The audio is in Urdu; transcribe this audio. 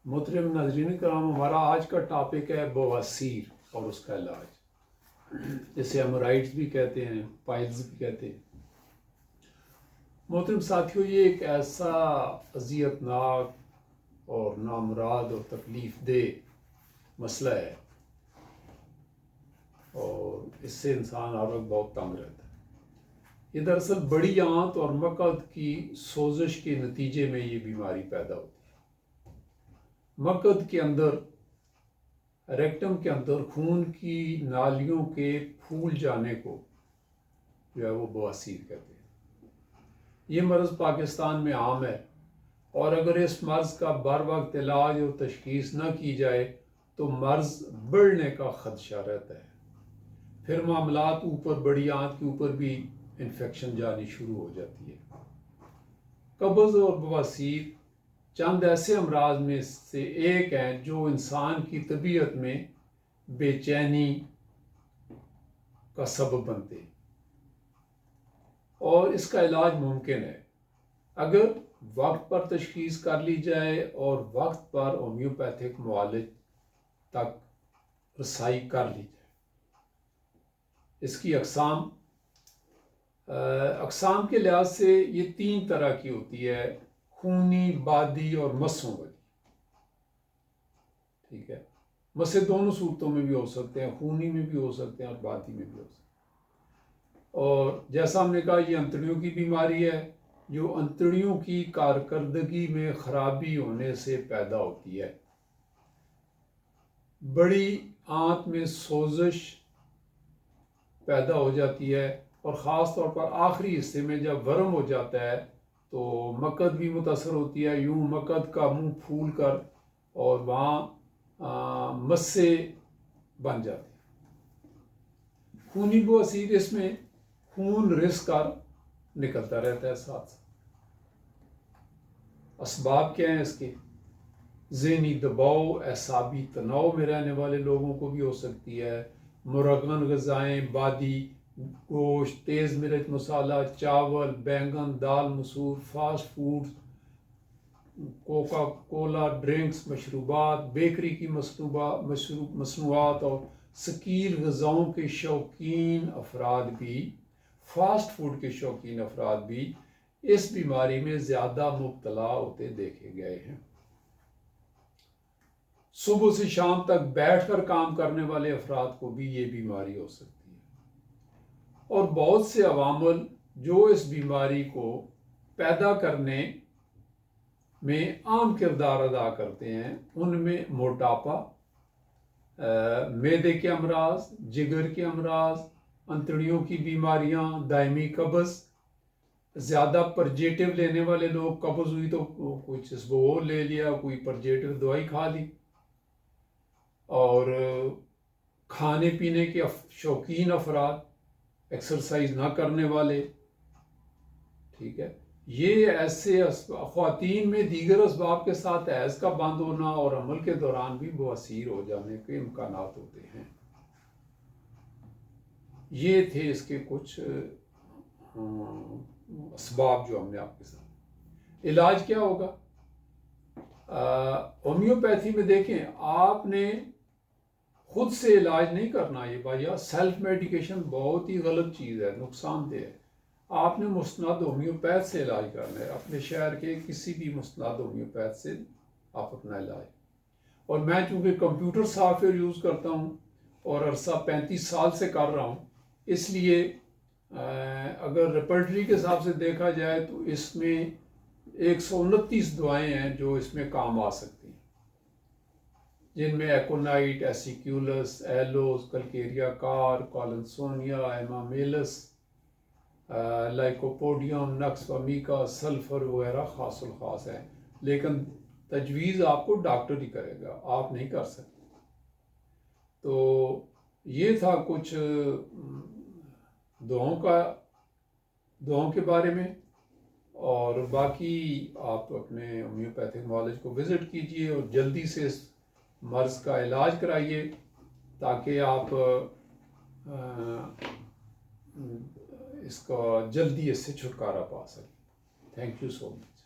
محترم ناظرین کرام، ہمارا آج کا ٹاپک ہے بواسیر اور اس کا علاج، جسے ہیمورائڈز بھی کہتے ہیں، پائلز بھی کہتے ہیں۔ محترم ساتھیوں، یہ ایک ایسا اذیت ناک اور نامراد اور تکلیف دہ مسئلہ ہے، اور اس سے انسان ہر وقت بہت تنگ رہتا ہے۔ یہ دراصل بڑی آنت اور مقعد کی سوزش کے نتیجے میں یہ بیماری پیدا ہوتی ہے۔ مقعد کے اندر، ریکٹم کے اندر خون کی نالیوں کے پھول جانے کو جو ہے وہ بواسیر کہتے ہیں۔ یہ مرض پاکستان میں عام ہے، اور اگر اس مرض کا بر وقت علاج اور تشخیص نہ کی جائے تو مرض بڑھنے کا خدشہ رہتا ہے۔ پھر معاملات اوپر، بڑی آنت کے اوپر بھی انفیکشن جانی شروع ہو جاتی ہے۔ قبض اور بواسیر چند ایسے امراض میں سے ایک ہیں جو انسان کی طبیعت میں بے چینی کا سبب بنتے ہیں، اور اس کا علاج ممکن ہے اگر وقت پر تشخیص کر لی جائے اور وقت پر ہومیوپیتھک معالج تک رسائی کر لی جائے۔ اس کی اقسام کے لحاظ سے یہ 3 طرح کی ہوتی ہے: خونی، بادی اور مسوں والی۔ ٹھیک ہے، مسے دونوں صورتوں میں بھی ہو سکتے ہیں، خونی میں بھی ہو سکتے ہیں اور بادی میں بھی ہو سکتے ہیں۔ اور جیسا ہم نے کہا، یہ انتڑیوں کی بیماری ہے جو انتڑیوں کی کارکردگی میں خرابی ہونے سے پیدا ہوتی ہے۔ بڑی آنت میں سوزش پیدا ہو جاتی ہے، اور خاص طور پر آخری حصے میں جب ورم ہو جاتا ہے تو مقعد بھی متاثر ہوتی ہے، یوں مقعد کا منہ پھول کر اور وہاں مسے بن جاتی ہیں۔ خونی بواسیر، اس میں خون رس کر نکلتا رہتا ہے ساتھ ساتھ۔ اسباب کیا ہیں اس کے؟ ذہنی دباؤ، اعصابی تناؤ میں رہنے والے لوگوں کو بھی ہو سکتی ہے۔ مرغن غذائیں، بادی گوشت، تیز مرچ مسالہ، چاول، بینگن، دال مسور، fast food, Coca Cola drinks, مشروبات، بیکری کی مصنوعات اور ثقیل غذاؤں کے شوقین افراد بھی، فاسٹ فوڈ کے شوقین افراد بھی اس بیماری میں زیادہ مبتلا ہوتے دیکھے گئے ہیں۔ صبح سے شام تک بیٹھ کر کام کرنے والے افراد کو بھی یہ بیماری ہو سکتی ہے، اور بہت سے عوامل جو اس بیماری کو پیدا کرنے میں اہم کردار ادا کرتے ہیں، ان میں موٹاپا، معدے کے امراض، جگر کے امراض، انتڑیوں کی بیماریاں، دائمی قبض، زیادہ پرجیٹو لینے والے لوگ، قبض ہوئی تو کچھ اسبغول لے لیا، کوئی پرجیٹو دوائی کھا لی، اور کھانے پینے کے شوقین افراد، ایکسرسائز نہ کرنے والے۔ ٹھیک ہے، یہ ایسے خواتین میں دیگر اسباب کے ساتھ حیض کا بند ہونا اور حمل کے دوران بھی بواسیر ہو جانے کے امکانات ہوتے ہیں۔ یہ تھے اس کے کچھ اسباب جو ہم نے آپ کے ساتھ۔ علاج کیا ہوگا؟ ہومیوپیتھی میں دیکھیں، آپ نے خود سے علاج نہیں کرنا۔ یہ بھائی سیلف میڈیکیشن بہت ہی غلط چیز ہے، نقصان دہ ہے۔ آپ نے مستند ہومیوپیتھ سے علاج کرنا ہے، اپنے شہر کے کسی بھی مستند ہومیوپیتھ سے آپ اپنا علاج۔ اور میں چونکہ کمپیوٹر سافٹ ویئر یوز کرتا ہوں اور عرصہ 35 سال سے کر رہا ہوں، اس لیے اگر ریپرٹری کے حساب سے دیکھا جائے تو اس میں 129 دعائیں ہیں جو اس میں کام آ سکتی ہیں، جن میں ایکونائٹ، ایسیکیولس، ایلوز، کلکیریا کار، کالنسونیا، ایمامیلس، لائکوپوڈیم، نکس ومیکا، سلفر وغیرہ خاص الخاص ہیں، لیکن تجویز آپ کو ڈاکٹر ہی کرے گا، آپ نہیں کر سکتے۔ تو یہ تھا کچھ دعاؤں کے بارے میں، اور باقی آپ اپنے ہومیوپیتھک معالج کو وزٹ کیجئے اور جلدی سے اس مرض کا علاج کرائیے تاکہ آپ اس کا جلدی اس سے چھٹکارا پا سکیں۔ Thank you so much.